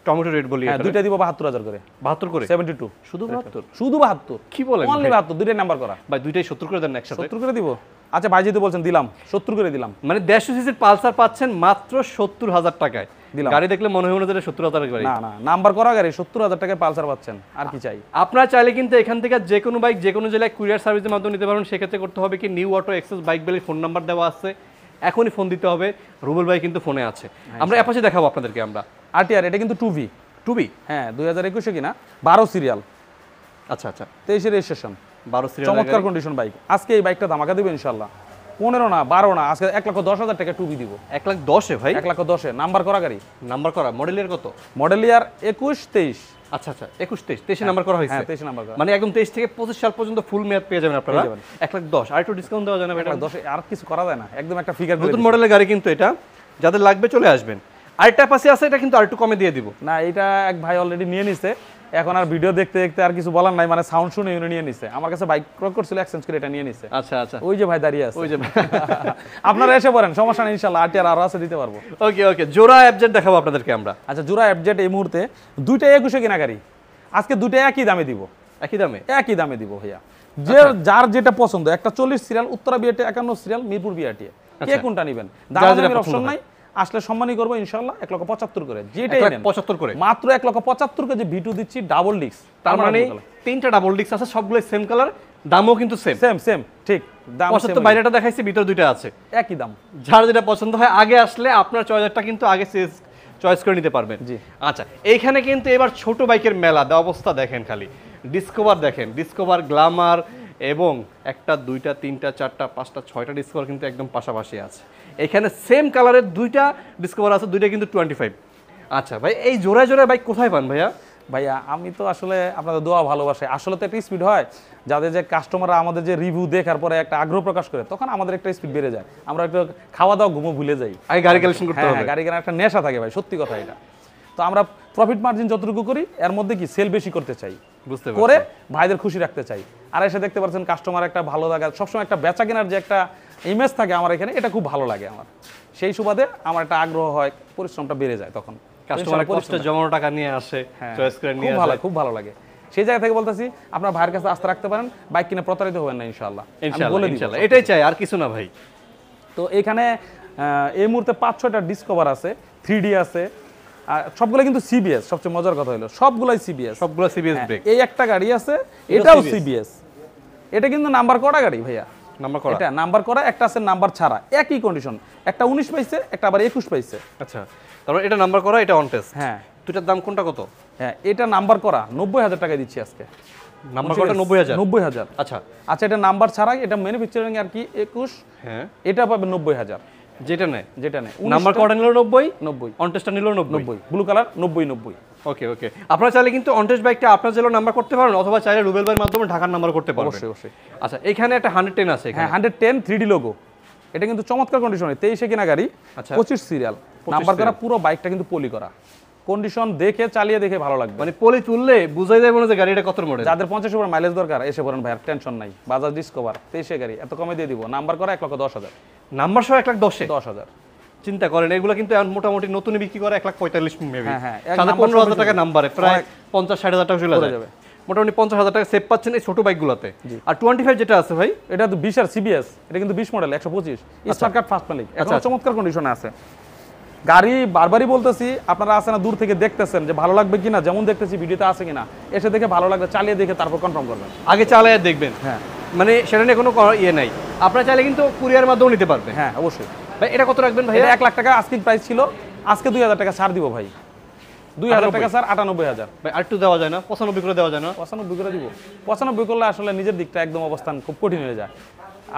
টমেটো রেড বলি, হ্যাঁ, দুইটা দিব 72,000 করে। 72 করে, 72, শুধু 72? শুধু 72? কি বলেন অনলি 72, দুইটাই নাম্বার করা ভাই। দুইটাই 70 করে দেন একসাথে। 70 করে দিব? আচ্ছা ভাই, যেহেতু বলছেন দিলাম, 70 করে দিলাম। মানে 150 সিসির পালসার পাচ্ছেন মাত্র 70,000 টাকায়। দিলাম। গাড়ি দেখলে মনে হয় না 70,000 এর গাড়ি। না না, নাম্বার করা গাড়ি, 70,000 টাকায় পালসার পাচ্ছেন, আর কি চাই? আপনারা চাইলে কিন্তু এখান থেকে যে কোনো বাইক যে কোনো জেলায় কুরিয়ার সার্ভিসের মাধ্যমে নিতে পারবেন। সেক্ষেত্রে করতে হবে কি, নিউ অটো এক্সেস বাইক বেলির ফোন নাম্বার দেওয়া আছে, এখনই ফোন দিতে হবে। রুবেল ভাই কিন্তু ফোনে আছে। আমরা অ্যাপাচি দেখাবো আপনাদেরকে। আমরা আরটিআর, এটা কিন্তু 2V, হ্যাঁ, 2021 কিনা, 12 সিরিয়াল, আচ্ছা আচ্ছা, 23 রেজিস্ট্রেশন, 12 সিরিয়াল, চমৎকার কন্ডিশন বাইক। আজকে এই বাইকটা ধামাকা দিবে ইনশাআল্লাহ। 15 না 12 না, আজকে 1,10,000 টাকা 2V দিব। 1,10,000 ভাই? 1,10,000 নাম্বার করা গাড়ি, নাম্বার করা। মডেলের কত? মডেল ইয়ার 21-23। আচ্ছা আচ্ছা, 21-23 নাম্বার করা হয়েছে। হ্যাঁ, 23 নাম্বার করা, মানে একদম 23 থেকে 25 সাল পর্যন্ত ফুল মেয়াদ পেয়ে যাবেন আপনারা। 1,10,000 আর একটু ডিসকাউন্ট দেওয়া যায় না? 1,10,000 আর কিছু করা যায় না, একদম একটা ফিগার। নতুন মডেলের গাড়ি কিন্তু এটা। যাদের লাগবে চলে আসবেন। আরেকটা পাশে আছে, এটা কিন্তু আরেকটু কমে দিয়ে দিব। না, এটা এক ভাই অলরেডি নিয়ে নিছে, এখন আর ভিডিও দেখতে দেখতে আর কিছু বলার নাই, মানে সাউন্ড শুনে উনি নিয়ে নিছে। আমার কাছে বাইক ক্রয় করছিল, এক্সচেঞ্জ করে এটা নিয়ে নিছে। আচ্ছা আচ্ছা, ওই যে ভাই দাঁড়িয়ে আছে, ওই যে আপনারা এসে পড়েন, সমস্যা নেই, ইনশাআল্লাহ আরটিআর আরো আছে, দিতে পারবো। ওকে ওকে, জোড়া এফজেড দেখাবো আপনাদেরকে আমরা। আচ্ছা, জোড়া এফজেড এই মুহূর্তে দুইটা 21 কেনা গাড়ি, আজকে দুইটা একই দামে দিব। একই দামে? একই দামে দিব ভাইয়া, যে যার যেটা পছন্দ। একটা 40 serial Uttara BRT, 51 serial Mirpur BRT, কে কোনটা নেবেন? দামের অপশন নাই, আসলে সম্মানই করবো ইনশাআল্লাহ। 1,75,000 করে, যেটাই নেন 75 করে, মাত্র 1,75,000 করে যে ভিটু দিচ্ছি ডাবল ডিস্ক। তার মানে তিনটা ডাবল ডিস্ক আছে, সবগুলো সেম কালার, দামও কিন্তু সেম সেম সেম, ঠিক দাম। 75 বাইরেটা দেখাইছি, ভিতর দুইটা আছে, একই দাম। যার যেটা পছন্দ হয় আগে আসলে আপনার চয়েসটা কিন্তু আগে চয়েস করে নিতে পারবেন। জি। আচ্ছা, এইখানে কিন্তু এবার ছোট বাইকের মেলা, অবস্থা দেখেন খালি। ডিসকভার দেখেন, ডিসকভার, গ্ল্যামার এবং একটা, দুইটা, তিনটা, চারটা, পাঁচটা, ছয়টা ডিসকভার কিন্তু একদম পাশাপাশি আছে। এখানে সেম কালারের দুইটা ডিসকভার আছে, দুইটা কিন্তু 25। আচ্ছা ভাই, এই জোড়ায় জোড়ায় বাইক কোথায় পান ভাইয়া? ভাইয়া আমি তো আসলে আপনাদের দোয়া ভালোবাসে, আসলে তো একটা স্পিড হয়, যাদের যে কাস্টমাররা আমাদের যে রিভিউ দেখার পরে একটা আগ্রহ প্রকাশ করে, তখন আমাদের একটা স্পিড বেড়ে যায়, আমরা একটু খাওয়া দাওয়া ঘুমো ভুলে যাই, আগে গাড়ি কালেকশন করতে হবে। হ্যাঁ, গাড়ি কেনার একটা নেশা থাকে ভাই, সত্যি কথা এটা। তো আমরা প্রফিট মার্জিন যতটুকু করি, এর মধ্যে কি সেল বেশি করতে চাই, বুঝতে করে ভাইদের খুশি রাখতে চাই। আর এসে দেখতে পাচ্ছেন কাস্টমার একটা ভালো লাগা, সবসময় একটা বেচা কেনার যে একটা ইমেজ থাকে আমার এখানে, এটা খুব ভালো লাগে আমার। সেই সুবাদে আমার একটা আগ্রহ হয়, পরিশ্রমটা বেড়ে যায় তখন। কাস্টমার কষ্ট জমানো টাকা নিয়ে আসে, চয়েস করে নিয়ে আসে, খুব ভালো লাগে। সেই জায়গা থেকে বলতেছি, আপনার ভাইয়ের কাছে আস্থা রাখতে পারেন, বাইক কিনে প্রতারিত হবেন না ইনশাআল্লাহ। ইনশাআল্লাহ, এটাই চাই, আর কিছু না ভাই। তো এখানে এই মুহূর্তে 5-6টা ডিসকভার আছে, 3D আছে, আর সবগুলো কিন্তু সিবিএস। সবচেয়ে মজার কথা হলো সবগুলাই সিবিএস, সবগুলো সিবিএস ব্রেক। এই একটা গাড়ি আছে, এটাও সিবিএস। এটা কিন্তু নাম্বার করা গাড়ি ভাইয়া, নাম্বার করা, এটা নাম্বার করা, একটা আছে নাম্বার ছাড়া, একই কন্ডিশন, একটা 19 পাইছে, একটা আবার 21 পাইছে। আচ্ছা, তারপর এটা নাম্বার করা, এটা অন টেস্ট। হ্যাঁ, দুটার দাম কোনটা কত? হ্যাঁ, এটা নাম্বার করা 90,000 টাকা দিচ্ছি আজকে। নাম্বার করা 90,000? 90,000। আচ্ছা আচ্ছা, এটা নাম্বার ছাড়া, এটা ম্যানুফ্যাকচারিং আর কি 21, হ্যাঁ, এটা পাবে 90,000। যেটা নেয়, যেটা নেয় নাম্বার করা নিল 90, 90, অন টেস্টটা নিল 90, ব্লু কালার 90। ওকে ওকে, আপনারা চাইলে কিন্তু অন টেস্ট বাইকটা আপনার জেলার নাম্বার করতে পারেন, অথবা চাইলে রুবেল ভাইয়ের মাধ্যমে ঢাকার নাম্বার করতে পারবেন। অবশ্যই অবশ্যই। আচ্ছা, এখানে একটা 110 আছে, হ্যাঁ 110 3D লোগো, এটা কিন্তু চমৎকার কন্ডিশনে, 23-এ কেনা গাড়ি, 25 সিরিয়াল, নাম্বার করা, পুরো বাইকটা কিন্তু পলি করা, কন্ডিশন দেখে চালিয়ে দেখে ভালো লাগবে। মানে পলি তুললে বুঝাই যাবে না যে গাড়িটা কত মডেল। যাদের 50 উপর মাইলেজ দরকার এসে পড়েন ভাই, আর টেনশন নাই। বাজাজ ডিসকভার 23-এ গাড়ি, এত কমে দিয়ে দিব। নাম্বার করা 1,10,000, নাম্বার সহ 1,10,000। 10,000 চিন্তা করেন, এগুলো কিন্তু এখন মোটামুটি নতুন বিক্রি করে 1,45,000 মেবি। হ্যাঁ, সাথে 15,000 টাকা নাম্বারে প্রায় 50-60,000 টাকা চলে যাবে। মোটামুটি 50,000 টাকা সেভ পাচ্ছেন এই ছোট বাইকগুলোতে। আর 25 যেটা আছে ভাই, এটা তো 20 আর সিবিএস, এটা কিন্তু 20 মডেল, 125 স্মার্ট কার্ড ফার্স্ট মালিক, এখন চমৎকার কন্ডিশনে আছে গাড়ি। বারবারই বলতেছি, আপনারা আসেন না, দূর থেকে দেখতেছেন যে ভালো লাগবে কিনা, যেমন দেখতেছি ভিডিওতে আছে কিনা, এসে দেখে ভালো লাগবে, চালিয়ে দেখে তারপর কনফার্ম করবেন। আগে চালিয়ে দেখবেন, হ্যাঁ, মানে সেটা নিয়ে কোনো ইয়ে নাই। আপনারা চাইলে কিন্তু কুরিয়ার মাধ্যমে নিতে পারবেন। হ্যাঁ অবশ্যই ভাই, এটা কত রাখবেন ভাই? এটা 1 লাখ টাকা আজকের প্রাইস ছিল, আজকে 2,000 টাকা ছাড় দিব ভাই। 2,000 টাকা স্যার, 98,000 ভাই। আর একটু দেওয়া যায় না? 95 করে দেওয়া যায় না? 95 করে দিব। 95 করলে আসলে নিজের দিকটা একদম অবস্থান খুব কঠিন হয়ে যায়।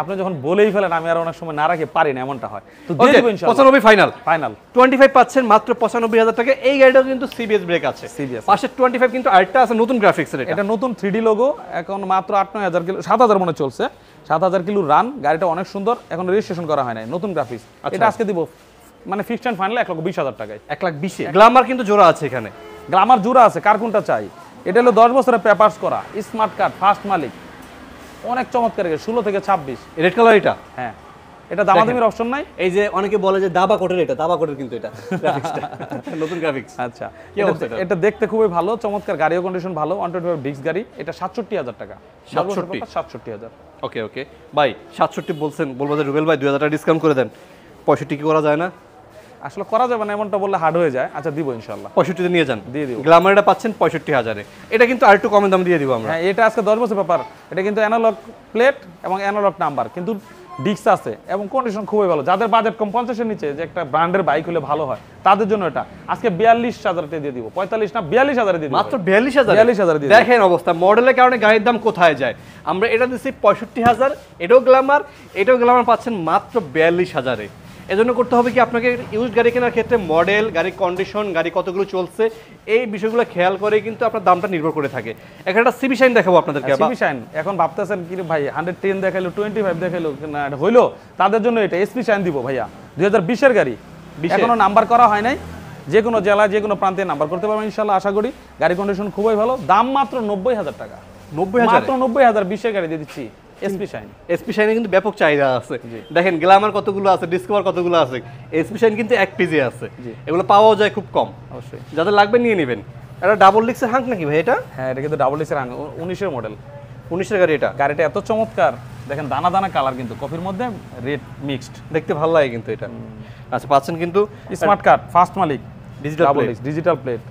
আপনি যখন বলেই ফেলেন, আমি আর অনেক সময় না রাখে পারি না, এমনটা হয়। তো দিয়ে দিব ইনশাআল্লাহ। 95 ফাইনাল। ফাইনাল 25 পাচ্ছেন মাত্র 95,000 টাকা। এই গাড়িটাও কিন্তু সিবিএস ব্রেক আছে, সিবিএস পাশে 25 কিন্তু আরেকটা আছে নতুন গ্রাফিক্সের। এটা নতুন 3D লোগো, এখন মাত্র 8-9,000 কিলো, 7,000 মনে চলছে, 7,000 কিলো রান। গাড়িটা অনেক সুন্দর, এখন রেজিস্ট্রেশন করা হয় নাই, নতুন গ্রাফিক্স। এটা আজকে দিব মানে ফিক্সড এন্ড ফাইনাল 1,20,000 টাকায়। 1,20,000। গ্ল্যামার কিন্তু জোড়া আছে এখানে, গ্ল্যামার জোড়া আছে, কার কোনটা চাই? এটা হলো 10 বছরের পেপারস করা, স্মার্ট কার্ড, ফার্স্ট মালিক, অনেক চমৎকার। 16 থেকে 26 রেড কালার এটা। হ্যাঁ, এটা দামাদামির অপশন নাই। এই যে অনেকে বলে যে দাবা কোটের, এটা দাবা কোটের কিন্তু এটা গ্রাফিক্সটা নতুন গ্রাফিক্স। আচ্ছা, এটা দেখতে খুবই ভালো, চমৎকার। গাড়িও কন্ডিশন ভালো, 125 ডিক্স গাড়ি। এটা 67,000 টাকা। 67,000। ওকে ওকে ভাই, 67 বলছেন, বলবো যে রুবেল ভাই 2,000 টাকা ডিসকাউন্ট করে দেন। 65 কি করা যায় না? আসলে করা যাবে না, এমনটা বললে হার্ড হয়ে যায়। আচ্ছা, দিব ইনশাআল্লাহ। 65 তে নিয়ে যান, দিয়ে দিব। গ্ল্যামারটা পাচ্ছেন 65,000 এ। এটা কিন্তু আরেকটু কম দাম দিয়ে দিব আমরা। হ্যাঁ, এটা আজকে 10 বছর পেপার। এটা কিন্তু অ্যানালগ প্লেট এবং অ্যানালগ নাম্বার, কিন্তু ডিক্স আছে এবং কন্ডিশন খুবই ভালো। যাদের বাজেট কম 50-এর নিচে, যে একটা ব্র্যান্ডের বাইক হলে ভালো হয়, তাদের জন্য এটা আজকে 42,000 টাকা দিয়ে দিব। 45 না, 42,000 দিয়ে দিব। মাত্র 42,000? 42,000 দিয়ে। দেখেন অবস্থা, মডেলের কারণে গাড়ির দাম কোথায় যায়। আমরা এটা দিচ্ছি 65,000, এটাও গ্ল্যামার পাচ্ছেন মাত্র 42,000 এ। এজন্য করতে হবে কি, আপনাকে ইউজড গাড়ি কেনার ক্ষেত্রে মডেল, গাড়ির কন্ডিশন, গাড়ি কতগুলো চলছে, এই বিষয়গুলো খেয়াল করে কিন্তু আপনার দামটা নির্ভর করে থাকে। একটা সিবি শাইন দেখাবো আপনাদেরকে। সিবি শাইন এখন ভাবতেছেন কি ভাই, 110 দেখাইলো, 25 দেখাইলো না, হইলো তাদের জন্য এটা এসপি শাইন দিব ভাইয়া। 2020 এর গাড়ি, এখনো নাম্বার করা হয় নাই, যে কোনো জেলায় যে কোনো প্রান্তে নাম্বার করতে পারবেন ইনশাল্লাহ। আশা করি গাড়ি কন্ডিশন খুবই ভালো, দাম মাত্র 90,000 টাকা। 90,000 মাত্র 90,000 20-এর গাড়ি দিয়ে দিচ্ছি এসপি শাইন। এসপি শাইনে কিন্তু ব্যাপক চাহিদা আছে, দেখেন গ্ল্যামার কতগুলো আছে, ডিসকভার কতগুলো আছে, এসপি শাইন কিন্তু এক পিজে আছে, এগুলো পাওয়াও যায় খুব কম। অবশ্যই যাদের লাগবে নিয়ে নেবেন। এটা ডাবল ডিক্সের হাঙ্ক নাকি ভাই এটা? হ্যাঁ, এটা কিন্তু ডাবল ডিসের 19-এর মডেল। 19-এর গাড়ি এটা। গাড়িটা এত চমৎকার, দেখেন দানা দানা কালার, কিন্তু কফির মধ্যে রেড মিক্সড, দেখতে ভালো লাগে কিন্তু এটা। আচ্ছা, পাচ্ছেন কিন্তু স্মার্ট কার্ড, ফার্স্ট মালিক, digital double plate. Digital plate.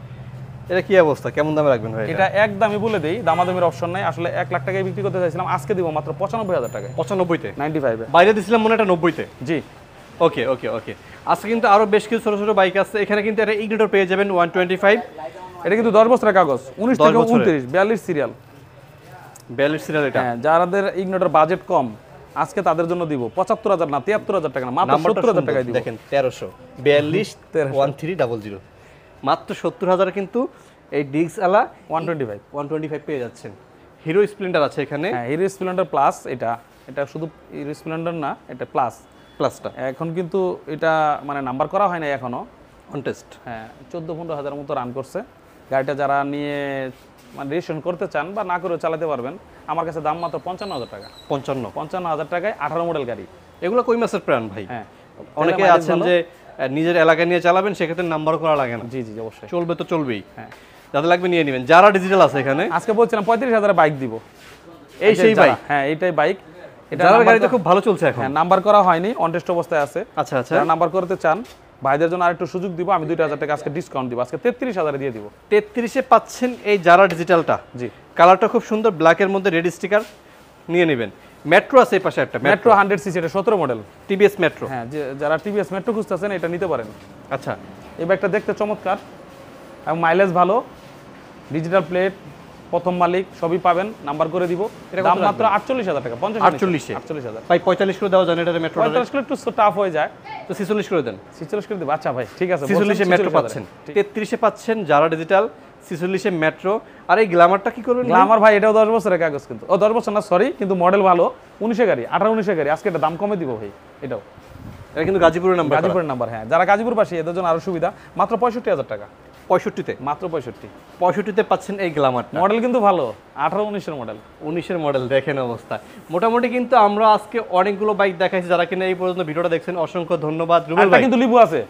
এটা কি অবস্থা, কেমন দামে রাখবেন ভাই? এটা একদমই বলে দেই, দামাদামির অপশন নাই। আসলে 1 লাখ টাকায় বিক্রি করতে চাইছিলাম, আজকে দিব মাত্র 95,000 টাকায়। 95-তে? 95-এ বাইরে দিছিলাম মনে হয় এটা 90-তে। জি। ওকে ওকে ওকে। আজকে কিন্তু আরো বেশ কিছু ছোট ছোট বাইক আছে এখানে, কিন্তু এটা ইগনিটর পেয়ে যাবেন 125। এটা কিন্তু 10 বছরের কাগজ, 19 থেকে 29, 42 সিরিয়াল। 42 সিরিয়াল এটা। হ্যাঁ, যাদের ইগনিটর বাজেট কম, আজকে তাদের জন্য দিব 75,000 না 73,000 টাকা না, মাত্র 70,000 টাকায় দিব। দেখেন 1300 42 1300 মাত্র 70,000 কিন্তু এই ডিক্স আলা 125 পেয়ে যাচ্ছেন। হিরো স্প্লেন্ডার আছে এখানে। হ্যাঁ, হিরো স্প্লেন্ডার প্লাস। এটা শুধু হিরো স্প্লেন্ডার না, এটা প্লাসটা এখন কিন্তু এটা মানে নাম্বার করা হয় না এখনো, অন টেস্ট। হ্যাঁ, 14-15 হাজার মতো রান করছে। গাড়িটা যারা নিয়ে মানে রেজিস্ট্রেশন করতে চান বা না করে চালাতে পারবেন, আমার কাছে দাম মাত্র 55,000 টাকা। 55,000 টাকায় 18 মডেল গাড়ি। এগুলো কই মাসের প্রাণ ভাই? হ্যাঁ, অনেকে আছেন যে নিজের এলাকা নিয়ে চালাবেন, সেক্ষেত্রে নাম্বার করা লাগে না। জি জি অবশ্যই, চলবে তো চলবেই। হ্যাঁ, যাদের লাগবে নিয়ে নেবেন। যারা ডিজিটাল আছে এখানে, আজকে বলছিলাম 35,000 বাইক দিব। এই সেই বাইক? হ্যাঁ, এইটাই বাইক। এটা যারা গাড়িতে খুব ভালো চলছে এখন। হ্যাঁ, নাম্বার করা হয়নি, অন টেস্ট অবস্থায় আছে। আচ্ছা আচ্ছা। যারা নাম্বার করতে চান, ভাইদের জন্য আরেকটু সুযোগ দিব, আমি 2,000 টাকা আজকে ডিসকাউন্ট দিব, আজকে 33,000 দিয়ে দিব। 33-এ পাচ্ছেন এই যারা ডিজিটালটা। জি, কালারটা খুব সুন্দর, ব্ল্যাকের মধ্যে রেড স্টিকার, নিয়ে নেবেন। মেট্রো আছে এই পাশে একটা, মেট্রো 100 সিসি, এটা 17 মডেল টিভিএস মেট্রো। হ্যাঁ, যারা টিভিএস মেট্রো খুঁজতেছেন এটা নিতে পারেন। আচ্ছা, এই বাইকটা দেখতে চমৎকার এবং মাইলেজ ভালো, ডিজিটাল প্লেট, প্রথম মালিক, সবই পাবেন, নাম্বার করে দিব। দাম মাত্র 48,000 টাকা। 48,000 ভাই 45 করে দেওয়া যায় না এটা? মেট্রো 45 করে একটু টাফ হয়ে যায়, তো 46 করে দেন। 46 করে দিব। আচ্ছা ভাই, ঠিক আছে। 46-এ মেট্রো পাচ্ছেন, 33-এ পাচ্ছেন যারা ডিজিটাল, 46-এ মেট্রো। আর এই গ্ল্যামারটা কি করবেন? গ্ল্যামার ভাই এটাও 10 বছরের কাগজ, কিন্তু 10 বছর না, সরি, কিন্তু মডেল ভালো, 19-এর গাড়ি, 18-19-এর গাড়ি। আজকে এটা দাম কমে দিব ভাই। এটাও এটা কিন্তু গাজীপুরের নাম্বার। গাজীপুরের নাম্বার, হ্যাঁ, যারা গাজীপুর পাশে এদের জন্য আরো সুবিধা, মাত্র 65,000 টাকা। 65-তে? মাত্র 65। 65-তে পাচ্ছেন এই গ্ল্যামারটা। মডেল কিন্তু ভালো, 18-19-এর মডেল। 19-এর মডেল, দেখেন অবস্থা। মোটামুটি কিন্তু আমরা আজকে অনেকগুলো বাইক দেখাইছি। যারা কিনা এই পর্যন্ত ভিডিওটা দেখছেন, অসংখ্য ধন্যবাদ। রুবেল ভাই কিন্তু লিবু আছে,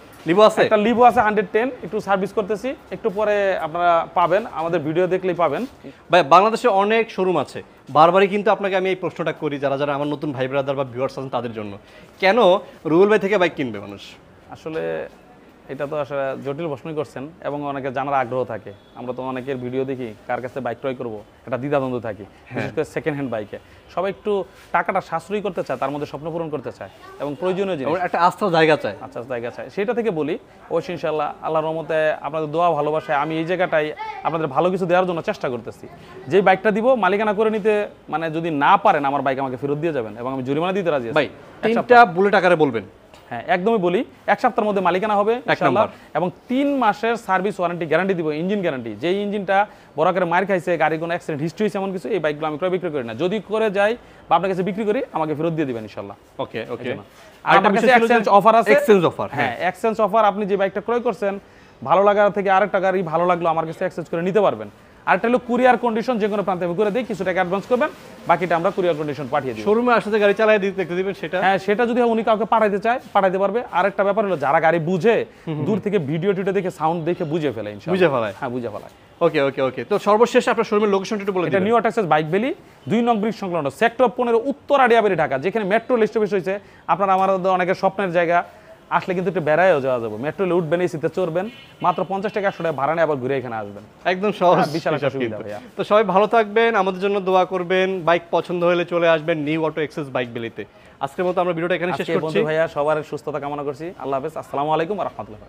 একটা লিবু আছে 110, একটু সার্ভিস করতেছি, একটু পরে আপনারা পাবেন, আমাদের ভিডিও দেখলেই পাবেন। ভাই বাংলাদেশে অনেক শোরুম আছে, বারবারই কিন্তু আপনাকে আমি এই প্রশ্নটা করি, যারা যারা আমার নতুন ভাই ব্রাদার বা ভিউয়ার্স আছেন তাদের জন্য, কেন রুবেল ভাই থেকে বাইক কিনবে মানুষ? আসলে এটা তো আসলে জটিল প্রশ্নই করছেন, এবং অনেকের জানার আগ্রহ থাকে। আমরা তো অনেকের ভিডিও দেখি, কার কাছে বাইক ক্রয় করবো, এটা দ্বিধাদ্বন্দ্ব থাকে, বিশেষ করে সেকেন্ড হ্যান্ড বাইকে। সবাই একটু টাকাটা সাশ্রয়ী করতে চায়, তার মধ্যে স্বপ্ন পূরণ করতে চায়, এবং প্রয়োজনীয় জিনিস, একটা আস্থার জায়গা চায়। আচ্ছা, জায়গা চায়। সেটা থেকে বলি, অবশ্যই ইনশাল্লাহ আল্লাহর রহমতে আপনাদের দোয়া ভালোবাসায় আমি এই জায়গাটাই আপনাদের ভালো কিছু দেওয়ার জন্য চেষ্টা করতেছি। যেই বাইকটা দিব, মালিকানা করে নিতে মানে যদি না পারেন, আমার বাইক আমাকে ফেরত দিয়ে যাবেন, এবং আমি জরিমানা দিতে রাজি আছি। ভাই 3টা বুলেট আকারে বলবেন। হ্যাঁ, একদমই বলি, 1 সপ্তাহের মধ্যে মালিকানা হবে ইনশাআল্লাহ, এবং 3 মাসের সার্ভিস ওয়ারেন্টি গ্যারান্টি দিব, ইঞ্জিন গ্যারান্টি। যেই ইঞ্জিনটা বড় আকারে মার খাইছে, গাড়ি কোনো অ্যাক্সিডেন্ট হিস্ট্রি হয়েছে, এমন কিছু এই বাইকগুলো আমি ক্রয় বিক্রি করি না। যদি করে যাই বা আপনার কাছে বিক্রি করি, আমাকে ফেরত দিয়ে দিবেন ইনশাআল্লাহ। ওকে ওকে। আর আমার কাছে এক্সচেঞ্জ অফার আছে। Exchange offer? হ্যাঁ, এক্সচেঞ্জ অফার। আপনি যে বাইকটা ক্রয় করছেন, ভালো লাগা থেকে আরেকটা গাড়ি ভালো লাগলো, আমার কাছে এক্সচেঞ্জ করে নিতে পারবেন। আরেকটা হলো কুরিয়ার কন্ডিশন, যে কোনো প্রান্তে আমি করে দিই, কিছু টাকা অ্যাডভান্স করবেন, বাকিটা আমরা কুরিয়ার কন্ডিশন পাঠিয়ে দিই। শোরুমে আসলে গাড়ি চালায় দেখতে দিবেন সেটা? হ্যাঁ, সেটা যদি উনি কাউকে পাঠাইতে চায়, পাঠাইতে পারবে। আরেকটা ব্যাপার হলো, যারা গাড়ি বুঝে, দূর থেকে ভিডিও টিডিও দেখে, সাউন্ড দেখে বুঝে ফেলে ইনশাআল্লাহ। বুঝে ফেলায়? হ্যাঁ, বুঝে ফেলায়। ওকে ওকে ওকে। তো সর্বশেষ আপনার শোরুমের লোকেশনটা একটু বলে দিন। এটা নিউ টেক্সাস বাইক ভ্যালি, 2 নং ব্রিজ সংলগ্ন, সেক্টর 15, উত্তর আড়িয়াবাড়ি, ঢাকা, যেখানে মেট্রো রেল স্টেশন হয়েছে। আপনারা আমাদের অনেকের স্বপ্নের জায়গা, আসলে কিন্তু একটু বেড়ায়ও যাওয়া যাবে। মেট্রো রেলে উঠবেন, এসিতে চড়বেন, মাত্র 50 টাকা 100 টাকা ভাড়া নিয়ে আবার ঘুরে এখানে আসবেন। একদম সহজ, বিশাল একটা সুবিধা ভাইয়া। তো সবাই ভালো থাকবেন, আমাদের জন্য দোয়া করবেন। বাইক পছন্দ হলে চলে আসবেন নিউ অটো এক্সেস বাইক ভ্যালিতে। আজকের মতো আমরা ভিডিওটা এখানে শেষ করছি ভাইয়া। সবার সুস্থতা কামনা করছি। আল্লাহ হাফেজ, আসসালামু আলাইকুম ওয়া রাহমাতুল্লাহ।